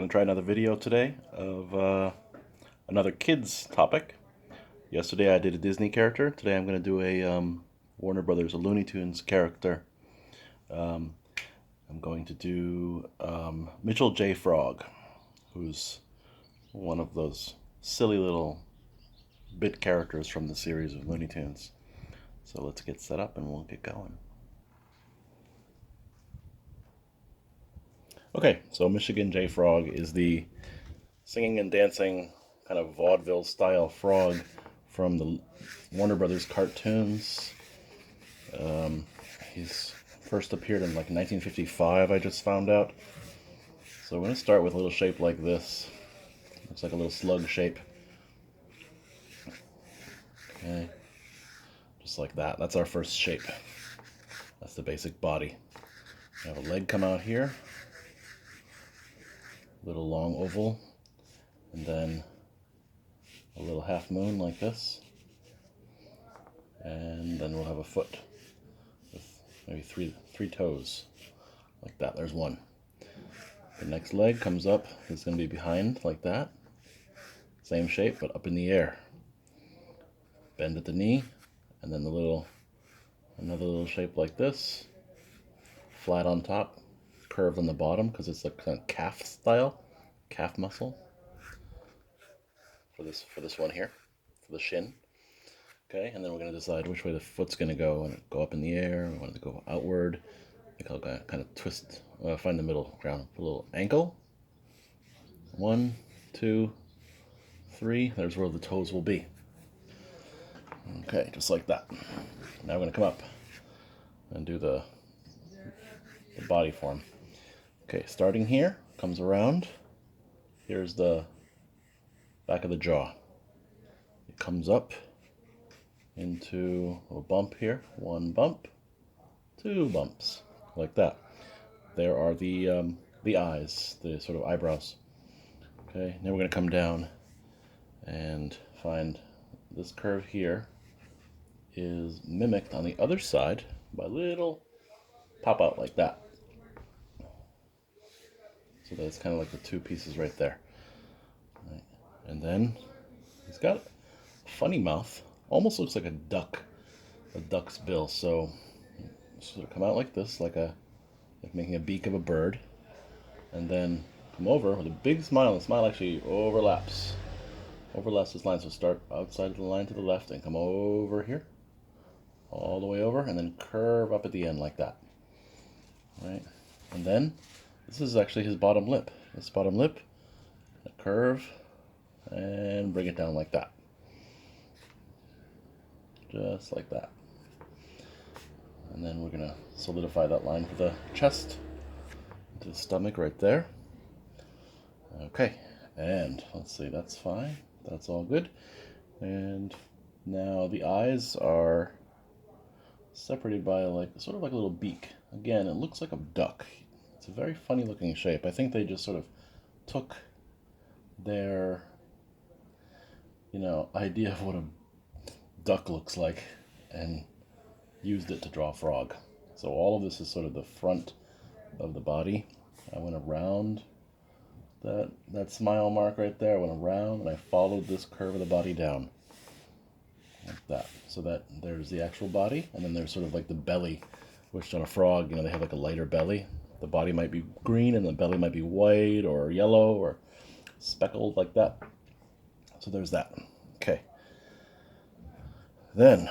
Going to try another video today of another kids topic. Yesterday I did a Disney character. Today I'm going to do a Warner Brothers, a Looney Tunes character. I'm going to do Mitchell J. Frog, who's one of those silly little bit characters from the series of Looney Tunes. So let's get set up and we'll get going. Okay, so Michigan J. Frog is the singing and dancing kind of vaudeville style frog from the Warner Brothers cartoons. He's first appeared in like 1955, I just found out. So we're going to start with a little shape like this. Looks like a little slug shape. Okay, just like that. That's our first shape. That's the basic body. We have a leg come out here. Little long oval, and then a little half moon like this, and then we'll have a foot with maybe three toes like that. There's one. The next leg comes up. It's going to be behind like that. Same shape, but up in the air. Bend at the knee, and then another little shape like this. Flat on top, curved on the bottom because it's like kind of calf style, calf muscle for this one here, for the shin. Okay, and then we're going to decide which way the foot's going to go. I want it to go up in the air, I want it to go outward. I think I'll kind of twist, find the middle ground. A little ankle. 1, 2, 3. There's where the toes will be. Okay, just like that. Now we're going to come up and do the body form. Okay, starting here, comes around. Here's the back of the jaw. It comes up into a bump here. 1 bump, 2 bumps, like that. There are the eyes, the sort of eyebrows. Okay, now we're going to come down and find this curve here is mimicked on the other side by little pop out like that. So that's kind of like the 2 pieces right there. Right. And then he's got a funny mouth. Almost looks like a duck's bill. So sort of come out like this, like making a beak of a bird, and then come over with a big smile. The smile actually overlaps this line. So start outside of the line to the left and come over here, all the way over, and then curve up at the end like that. Right, and then this is actually his bottom lip. This bottom lip, a curve, and bring it down like that. Just like that. And then we're going to solidify that line for the chest, to the stomach right there. Okay, and let's see, that's fine. That's all good. And now the eyes are separated by sort of like a little beak. Again, it looks like a duck. It's a very funny looking shape. I think they just sort of took their, idea of what a duck looks like and used it to draw a frog. So all of this is sort of the front of the body. I went around that smile mark right there. I went around and I followed this curve of the body down like that. So that there's the actual body, and then there's sort of like the belly, which on a frog, they have like a lighter belly. The body might be green and the belly might be white or yellow or speckled like that. So there's that. Okay. Then,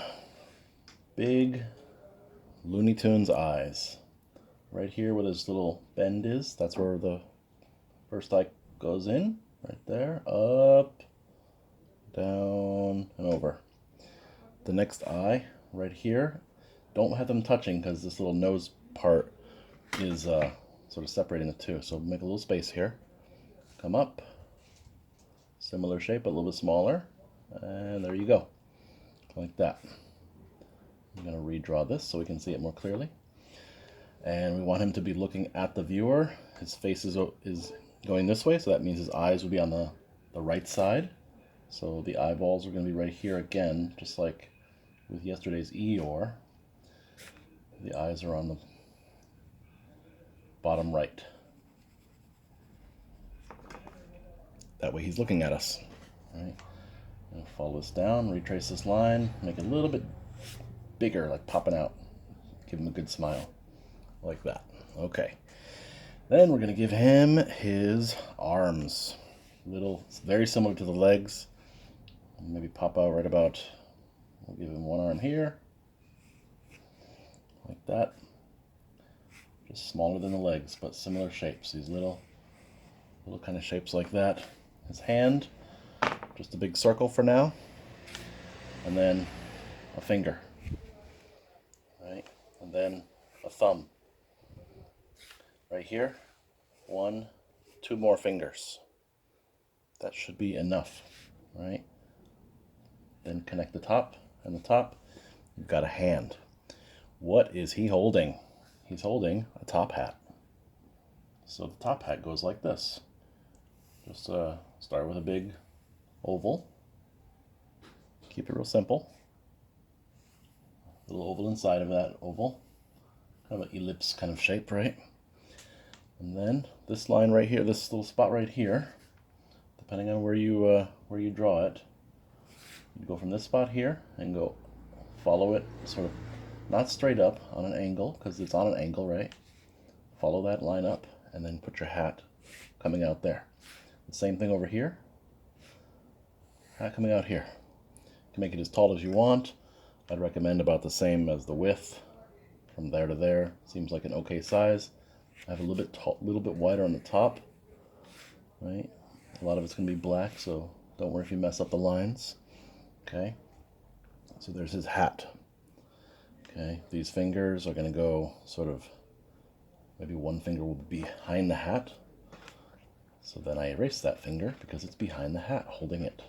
big Looney Tunes eyes. Right here where this little bend is, that's where the first eye goes in. Right there. Up, down, and over. The next eye, right here. Don't have them touching because this little nose part is sort of separating the two. So make a little space here. Come up. Similar shape, but a little bit smaller. And there you go. Like that. I'm going to redraw this so we can see it more clearly. And we want him to be looking at the viewer. His face is going this way, so that means his eyes will be on the right side. So the eyeballs are going to be right here again, just like with yesterday's Eeyore. The eyes are on the bottom right. That way he's looking at us. All right. And follow this down, retrace this line, make it a little bit bigger, like popping out. Give him a good smile, like that. Okay. Then we're gonna give him his arms. Very similar to the legs. Maybe pop out right about, we'll give him one arm here, like that. Just smaller than the legs, but similar shapes. These little kind of shapes like that. His hand, just a big circle for now, and then a finger, right? And then a thumb. Right here, 1, 2 more fingers. That should be enough, right? Then connect the top and the top. You've got a hand. What is he holding? He's holding a top hat. So the top hat goes like this. Just start with a big oval. Keep it real simple. Little oval inside of that oval. Kind of an ellipse kind of shape, right? And then this line right here, this little spot right here, depending on where you draw it, you go from this spot here and go follow it, sort of not straight up on an angle, because it's on an angle, right? Follow that line up and then put your hat coming out there. The same thing over here. Hat coming out here. You can make it as tall as you want. I'd recommend about the same as the width from there to there. Seems like an okay size. I have a little bit wider on the top, right? A lot of it's going to be black, so don't worry if you mess up the lines. Okay, so there's his hat. Okay, these fingers are going to go sort of, maybe one finger will be behind the hat. So then I erase that finger because it's behind the hat, holding it.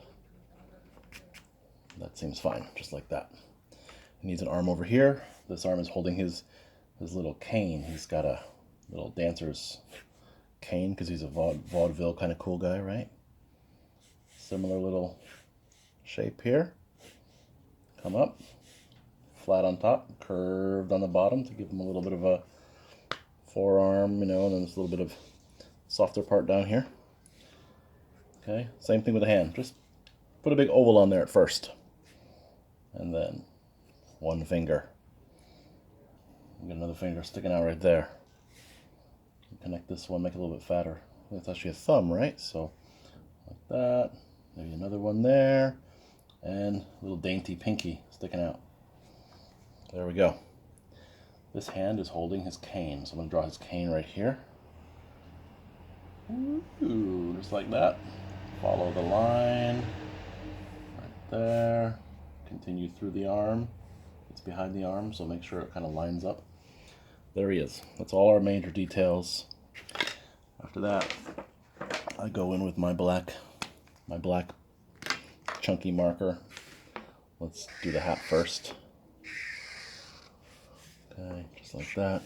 That seems fine, just like that. He needs an arm over here. This arm is holding his little cane. He's got a little dancer's cane because he's a vaudeville kind of cool guy, right? Similar little shape here. Come up, flat on top, curved on the bottom to give him a little bit of a forearm, and then this little bit of softer part down here. Okay, same thing with the hand. Just put a big oval on there at first. And then one finger. Get another finger sticking out right there. Connect this one, make it a little bit fatter. It's actually a thumb, right? So, like that. Maybe another one there. And a little dainty pinky sticking out. There we go. This hand is holding his cane. So I'm going to draw his cane right here. Ooh, just like that. Follow the line. Right there. Continue through the arm. It's behind the arm, so make sure it kind of lines up. There he is. That's all our major details. After that, I go in with my black chunky marker. Let's do the hat first. Okay, just like that.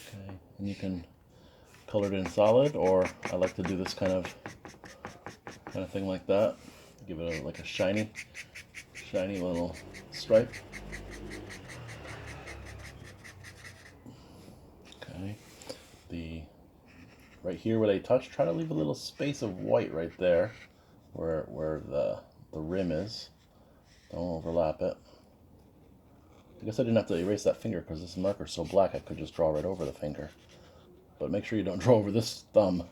Okay, and you can color it in solid, or I like to do this kind of thing like that. Give it like a shiny little stripe. Okay, right here where they touch, try to leave a little space of white right there, where the rim is. Don't overlap it. I guess I didn't have to erase that finger because this marker's so black I could just draw right over the finger. But make sure you don't draw over this thumb.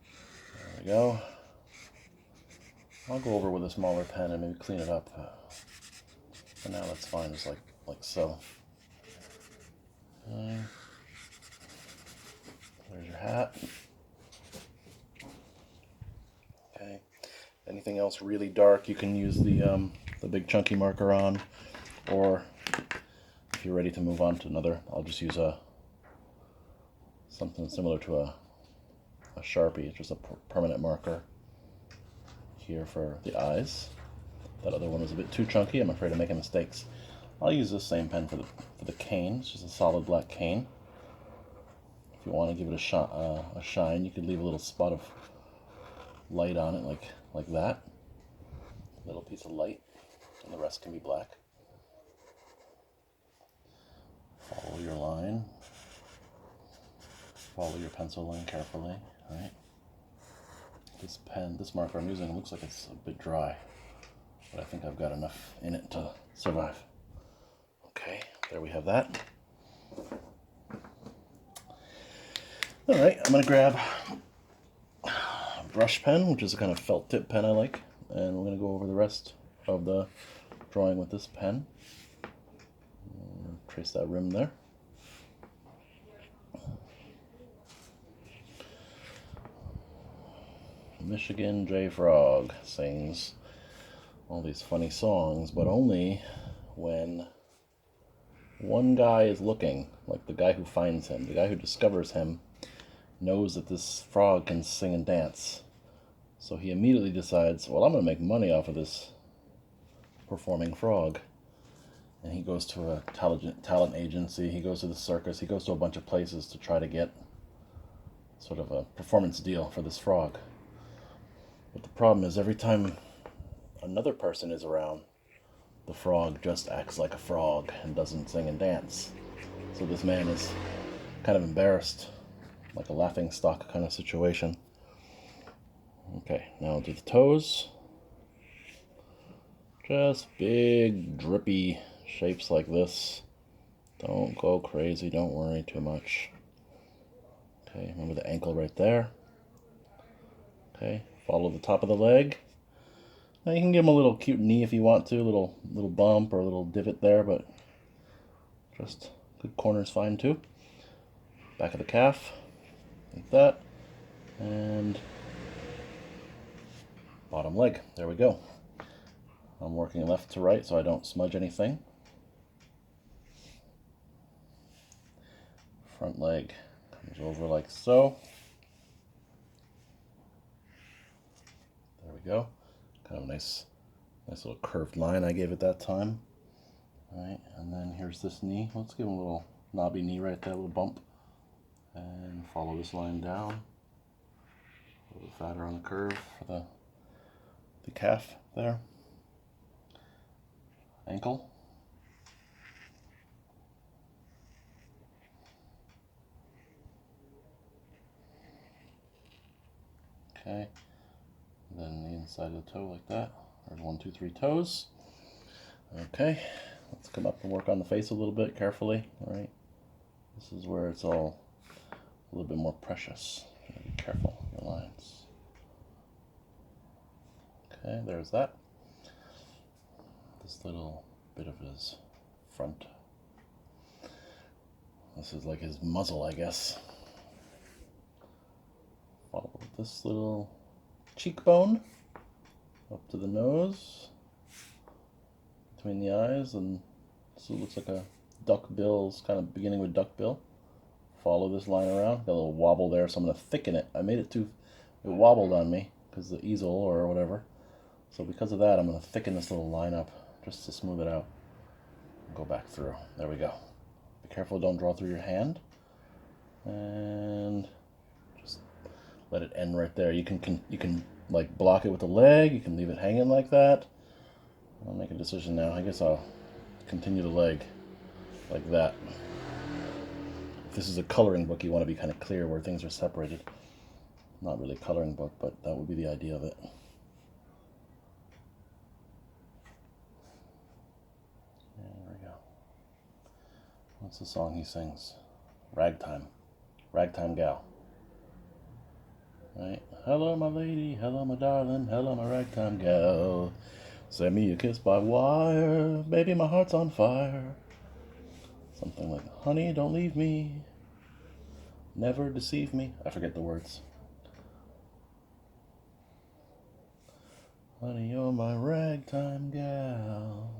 There we go. I'll go over with a smaller pen and maybe clean it up. For now, that's fine, just like so. Okay. There's your hat. Okay. Anything else really dark, you can use the big chunky marker on, or if you're ready to move on to another, I'll just use something similar to a Sharpie. It's just a permanent marker here for the eyes. That other one was a bit too chunky. I'm afraid of making mistakes. I'll use this same pen for the cane. It's just a solid black cane. If you want to give it a shine, you could leave a little spot of light on it, like that. A little piece of light, and the rest can be black. your line. Follow your pencil line carefully, right? This marker I'm using looks like it's a bit dry, but I think I've got enough in it to survive. Okay, there we have that. All right, I'm gonna grab a brush pen, which is a kind of felt tip pen I like, and we're gonna go over the rest of the drawing with this pen. Trace that rim there. Michigan J. Frog sings all these funny songs, but only when one guy is looking, like the guy who finds him, the guy who discovers him, knows that this frog can sing and dance. So he immediately decides, well, I'm going to make money off of this performing frog. And he goes to a talent agency, he goes to the circus, he goes to a bunch of places to try to get sort of a performance deal for this frog. But the problem is every time another person is around, the frog just acts like a frog and doesn't sing and dance. So this man is kind of embarrassed, like a laughing stock kind of situation. Okay, now do the toes. Just big, drippy shapes like this. Don't go crazy, don't worry too much. Okay, remember the ankle right there. Okay, follow the top of the leg. Now you can give him a little cute knee if you want to, a little bump or a little divot there, but just good corner's fine too. Back of the calf, like that, and bottom leg. There we go. I'm working left to right so I don't smudge anything. Front leg comes over like so. There we go. Kind of a nice little curved line I gave it that time. All right, and then here's this knee. Let's give him a little knobby knee right there, a little bump. And follow this line down. A little fatter on the curve for the calf there. Ankle. Okay. And then the inside of the toe like that. There's 1, 2, 3 toes. Okay. Let's come up and work on the face a little bit carefully. All right. This is where it's all a little bit more precious. Be careful with your lines. Okay, there's that. This little bit of his front. This is like his muzzle, I guess. Follow this little cheekbone up to the nose, between the eyes, and so it looks like a duck bill, it's kind of beginning with duck bill. Follow this line around. Got a little wobble there, so I'm going to thicken it. I made it it wobbled on me because the easel or whatever. So because of that, I'm going to thicken this little line up just to smooth it out. Go back through. There we go. Be careful, don't draw through your hand. And just let it end right there. You can like block it with the leg. You can leave it hanging like that. I'll make a decision now. I guess I'll continue the leg like that. If this is a coloring book, you want to be kind of clear where things are separated. Not really a coloring book, but that would be the idea of it. There we go. What's the song he sings? Ragtime. Ragtime Gal. Right? Hello, my lady. Hello, my darling. Hello, my ragtime gal. Send me a kiss by wire. Baby, my heart's on fire. Something like, honey, don't leave me. Never deceive me. I forget the words. Honey, you're my ragtime gal.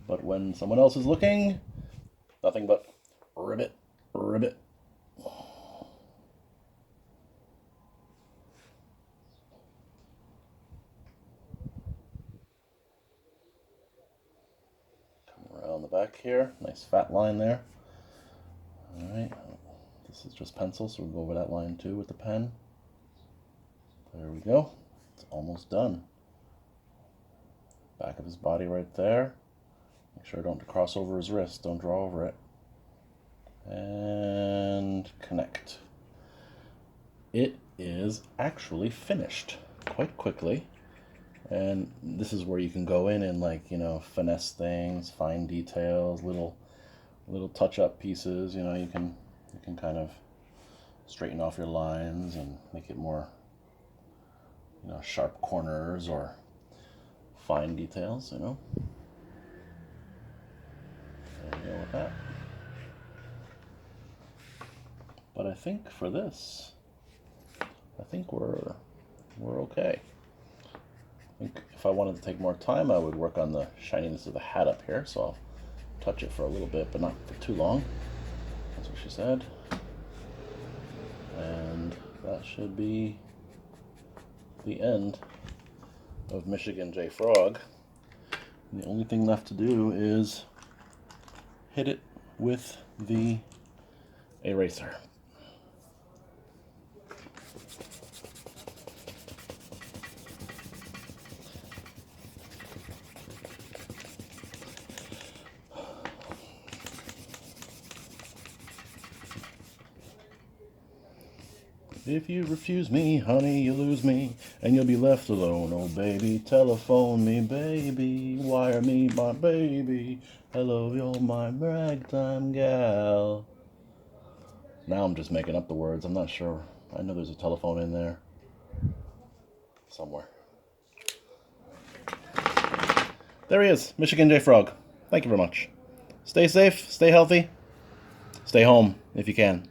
But when someone else is looking, nothing but ribbit, ribbit. Come around the back here. Nice fat line there. Alright. This is just pencil, so we'll go over that line too with the pen. There we go. It's almost done. Back of his body right there. Make sure don't cross over his wrist. Don't draw over it. And connect. It is actually finished quite quickly. And this is where you can go in and, like, you know, finesse things, fine details, little touch-up pieces. You know, you can kind of straighten off your lines and make it more, you know, sharp corners or fine details, you know. There you go with that. But I think for this, I think we're okay. I think if I wanted to take more time, I would work on the shininess of the hat up here, so I'll touch it for a little bit, but not for too long. That's what she said. And that should be the end of Michigan J. Frog. And the only thing left to do is hit it with the eraser. If you refuse me, honey, you lose me, and you'll be left alone. Oh, baby, telephone me, baby, wire me, my baby. Hello, you're my ragtime gal. Now I'm just making up the words. I'm not sure. I know there's a telephone in there somewhere. There he is, Michigan J. Frog. Thank you very much. Stay safe, stay healthy, stay home if you can.